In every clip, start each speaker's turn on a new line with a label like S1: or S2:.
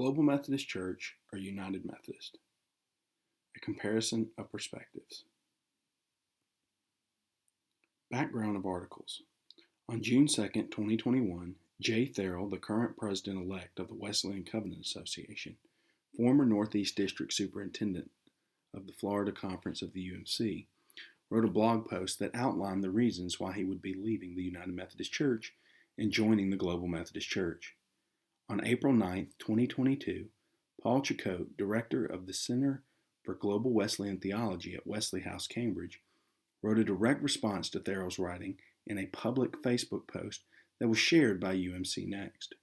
S1: Global Methodist Church or United Methodist? A comparison of perspectives. Background of articles. On June 2nd, 2021, J. Therrell, the current president-elect of the Wesleyan Covenant Association, former Northeast District Superintendent of the Florida Conference of the UMC, wrote a blog post that outlined the reasons why he would be leaving the United Methodist Church and joining the Global Methodist Church. On April 9, 2022, Paul Chilcote, director of the Center for Global Wesleyan Theology at Wesley House, Cambridge, wrote a direct response to Therrell's writing in a public Facebook post that was shared by UMC Next.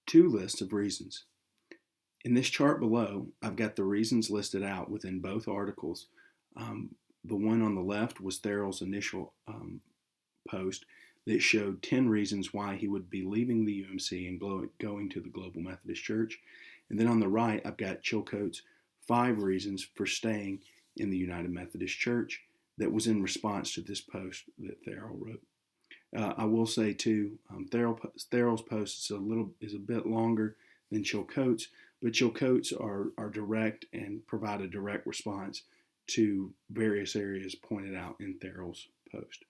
S1: 2 lists of reasons. In this chart below, I've got the reasons listed out within both articles. The one on the left was Therrell's initial post that showed 10 reasons why he would be leaving the UMC and going to the Global Methodist Church. And then on the right, I've got Chilcote's 5 reasons for staying in the United Methodist Church that was in response to this post that Therrell wrote. I will say too, Therrell's post is a bit longer than Chilcote's, but Chilcote's are direct and provide a direct response to various areas pointed out in Therrell's post.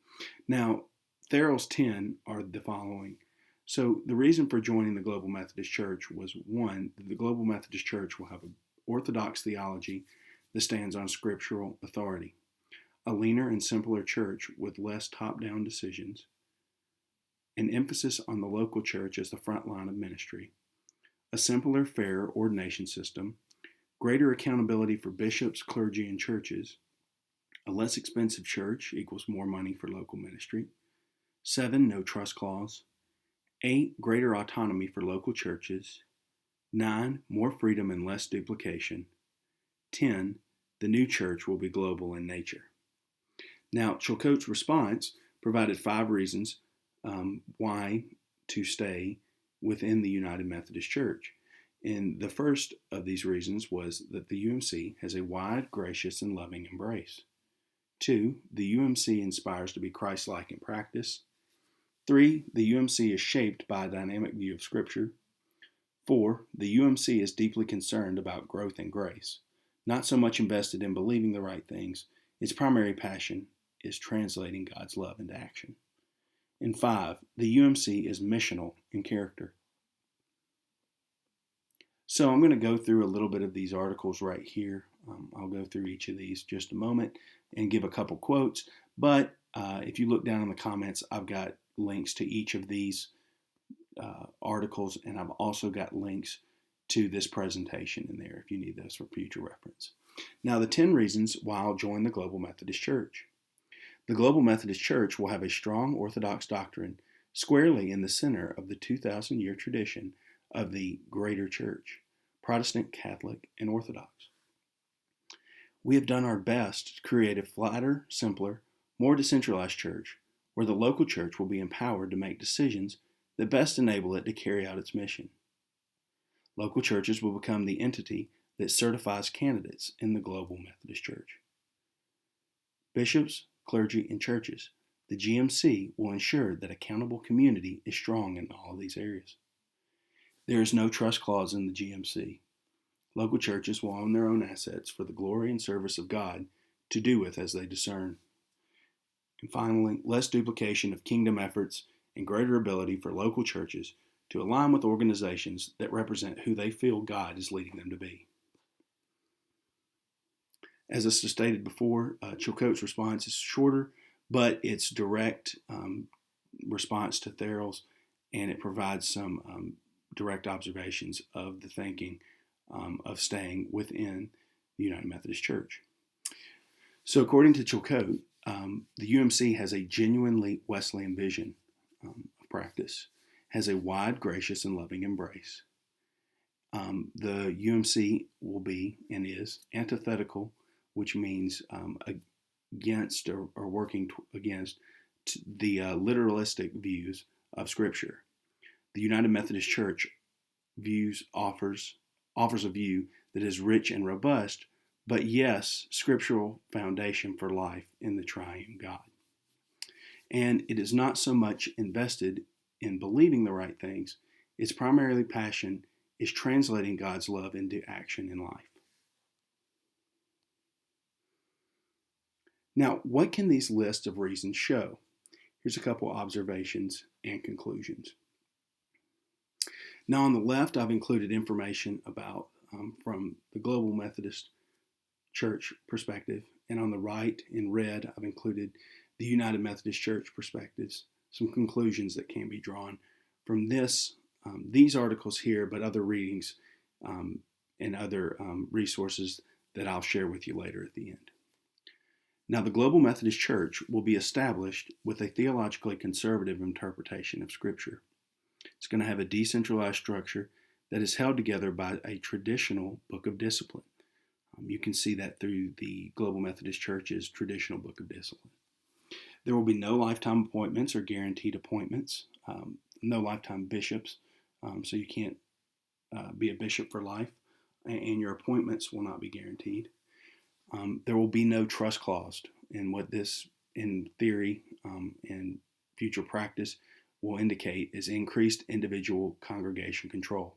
S1: Now, Therrell's 10 are the following. So the reason for joining the Global Methodist Church was, 1, that the Global Methodist Church will have an orthodox theology that stands on scriptural authority, a leaner and simpler church with less top-down decisions, an emphasis on the local church as the front line of ministry, a simpler, fairer ordination system, greater accountability for bishops, clergy, and churches, a less expensive church equals more money for local ministry, 7, no trust clause, 8, greater autonomy for local churches, 9, more freedom and less duplication, 10, the new church will be global in nature. Now, Chilcote's response provided 5 reasons why to stay within the United Methodist Church. And the first of these reasons was that the UMC has a wide, gracious, and loving embrace. 2, the UMC inspires to be Christ-like in practice. 3, the UMC is shaped by a dynamic view of Scripture. 4, the UMC is deeply concerned about growth and grace, not so much invested in believing the right things. Its primary passion is translating God's love into action. And 5, the UMC is missional in character. So I'm going to go through a little bit of these articles right here. I'll go through each of these just a moment and give a couple quotes. But if you look down in the comments, I've got links to each of these articles, and I've also got links to this presentation in there if you need those for future reference. Now, the 10 reasons why I'll join the Global Methodist Church. The Global Methodist Church will have a strong Orthodox doctrine squarely in the center of the 2,000-year tradition of the Greater Church, Protestant, Catholic, and Orthodox. We have done our best to create a flatter, simpler, more decentralized church where the local church will be empowered to make decisions that best enable it to carry out its mission. Local churches will become the entity that certifies candidates in the Global Methodist Church. Bishops, clergy, and churches, the GMC will ensure that accountable community is strong in all of these areas. There is no trust clause in the GMC. Local churches will own their own assets for the glory and service of God to do with as they discern. And finally, less duplication of kingdom efforts and greater ability for local churches to align with organizations that represent who they feel God is leading them to be. As I stated before, Chilcote's response is shorter, but it's direct response to Therrell's, and it provides some direct observations of the thinking of staying within the United Methodist Church. So according to Chilcote, the UMC has a genuinely Wesleyan vision of practice, has a wide, gracious, and loving embrace. The UMC will be and is antithetical, which means against or working against the literalistic views of Scripture. The United Methodist Church offers a view that is rich and robust, but yes, scriptural foundation for life in the triune God. And it is not so much invested in believing the right things Its primarily passion is translating God's love into action in life. Now, what can these lists of reasons show? Here's a couple observations and conclusions. Now, on the left, I've included information about from the Global Methodist Church perspective, and on the right, in red, I've included the United Methodist Church perspectives, some conclusions that can be drawn from these articles here, but other readings and other resources that I'll share with you later at the end. Now, the Global Methodist Church will be established with a theologically conservative interpretation of Scripture. It's going to have a decentralized structure that is held together by a traditional book of discipline. You can see that through the Global Methodist Church's traditional book of discipline. There will be no lifetime appointments or guaranteed appointments, no lifetime bishops, so you can't be a bishop for life, and your appointments will not be guaranteed. There will be no trust clause, and what this, in theory and future practice, will indicate is increased individual congregation control.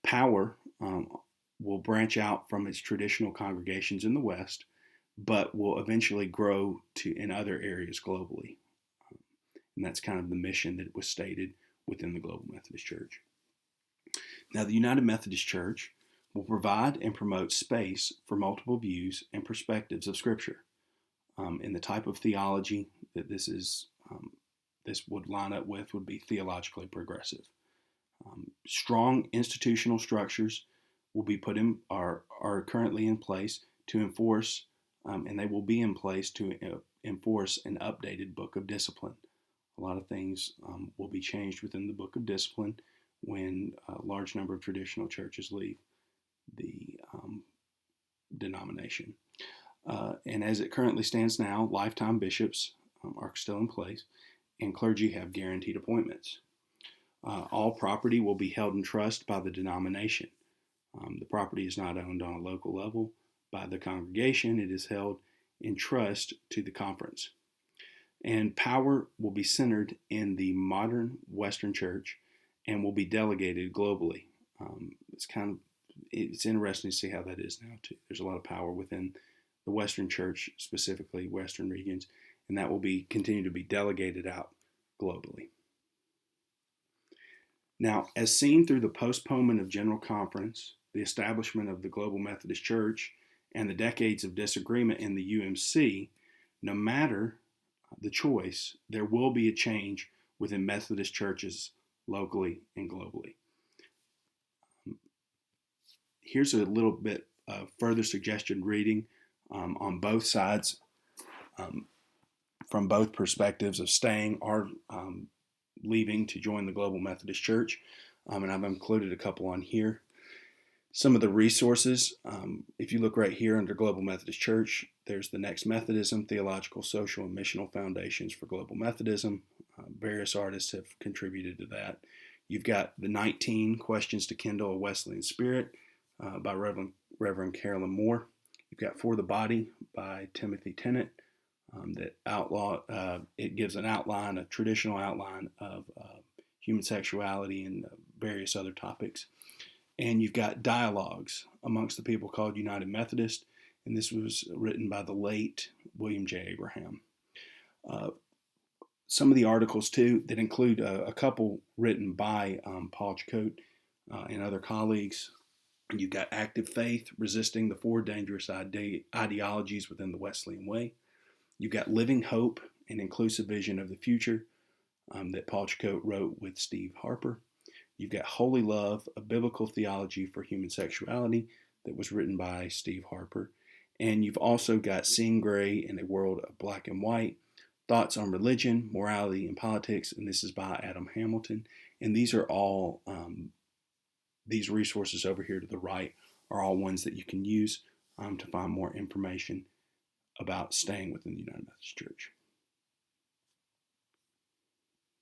S1: Power will branch out from its traditional congregations in the West, but will eventually grow in other areas globally. And that's kind of the mission that was stated within the Global Methodist Church. Now, the United Methodist Church will provide and promote space for multiple views and perspectives of Scripture. And the type of theology that this would line up with would be theologically progressive. Strong institutional structures will be are currently in place to enforce, and they will be in place to enforce an updated book of discipline. A lot of things will be changed within the book of discipline when a large number of traditional churches leave the denomination. And as it currently stands now, lifetime bishops are still in place, and clergy have guaranteed appointments. All property will be held in trust by the denomination. The property is not owned on a local level by the congregation. It is held in trust to the conference. And power will be centered in the modern Western Church and will be delegated globally. It's interesting to see how that is now too. There's a lot of power within the Western Church, specifically Western regions, and that will continue to be delegated out globally. Now, as seen through the postponement of General Conference, the establishment of the Global Methodist Church, and the decades of disagreement in the UMC, no matter the choice, there will be a change within Methodist churches locally and globally. Here's a little bit of further suggested reading on both sides from both perspectives of staying or leaving to join the Global Methodist Church, and I've included a couple on here. Some of the resources, if you look right here under Global Methodist Church, there's the Next Methodism, Theological, Social, and Missional Foundations for Global Methodism. Various artists have contributed to that. You've got the 19 Questions to Kindle a Wesleyan Spirit by Reverend Carolyn Moore. You've got For the Body by Timothy Tennent. It gives an outline, a traditional outline of human sexuality and various other topics. And you've got Dialogues amongst the People called United Methodist, and this was written by the late William J. Abraham. Some of the articles, too, that include a couple written by Paul Chilcote and other colleagues. You've got Active Faith, Resisting the Four Dangerous Ideologies Within the Wesleyan Way. You've got Living Hope, An Inclusive Vision of the Future that Paul Chilcote wrote with Steve Harper. You've got Holy Love, A Biblical Theology for Human Sexuality that was written by Steve Harper. And you've also got Seeing Gray in a World of Black and White, Thoughts on Religion, Morality, and Politics, and this is by Adam Hamilton. And these are all, these resources over here to the right are all ones that you can use to find more information about staying within the United Methodist Church.